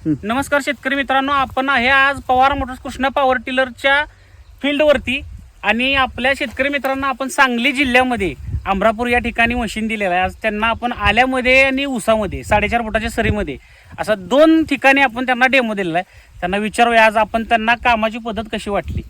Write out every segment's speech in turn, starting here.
नमस्कार शेतकरी मित्रांनो, आपण आहे आज पवार मोटर्स कृष्णा पॉवर टिलरच्या फील्डवरती आणि आपल्या शेतकरी मित्रांना आपण सांगली जिल्ह्यामध्ये अमरापूर या ठिकाणी मशीन दिलेलं आहे. आज त्यांना आपण आल्यामध्ये आणि उसामध्ये 4.5 फुटाच्या सरीमध्ये असा 2 ठिकाणी आपण त्यांना डेमो दिलेला आहे. त्यांना विचारूया आज आपण त्यांना कामाची पद्धत कशी वाटली.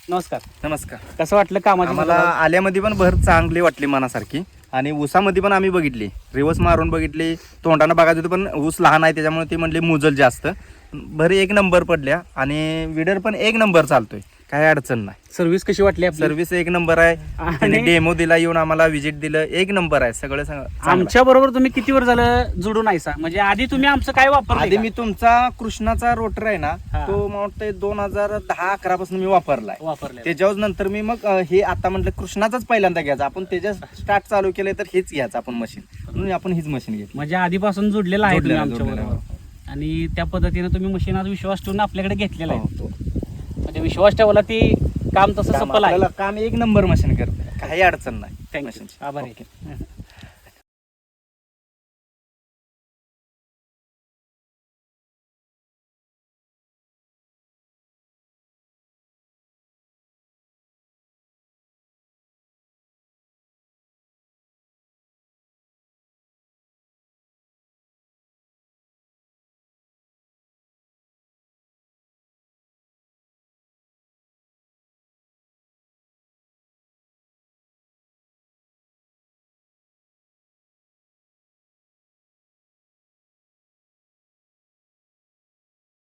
नमस्कार. नमस्कार. कसं वाटलं कामाची आम्हाला पद्धत? आल्यामध्ये पण भर चांगली वाटली मनासारखी आणि ऊसामध्ये पण आम्ही बघितली, रिवर्स मारून बघितली, तोंडानं बघायचं होतं पण ऊस लहान आहे त्याच्यामुळे ते म्हणले मुजल जास्त. भरी 1 नंबर पडल्या आणि विडर पण 1 नंबर चालतोय, काही अडचण नाही. सर्व्हिस कशी वाटली आपली? सर्व्हिस 1 नंबर आहे. आणि डेमो दिला, येऊन आम्हाला व्हिजिट दिलं, 1 नंबर आहे सगळं. आमच्या बरोबर तुम्ही किती वर्ष झालं जुडून आहे? म्हणजे आधी तुम्ही आमचं काय वापरलं? आधी मी तुमचा कृष्णाचा रोटर आहे ना, हा. तो मला वाटतं 2010-11 पासून मी वापरलाय. त्याच्यावर नंतर मी मग हे आता म्हटलं कृष्णाचाच पहिल्यांदा घ्यायचा आपण, त्याच्या स्टार्ट चालू केलंय तर हेच घ्यायचं आपण मशीन, म्हणून आपण हीच मशीन घेतली. म्हणजे आधीपासून जोडलेलं आहे तुम्ही आमच्या जोडलेलं बरोबर आणि त्या पद्धतीने तुम्ही मशीन आज विश्वास ठेवून आपल्याकडे घेतलेला आहे. म्हणजे विश्वास ठेवला ती काम तसं सफल आहे. आपल्याला काम 1 नंबर मशीन करते, काही अडचण नाही. थँक्यू, आभार आहे.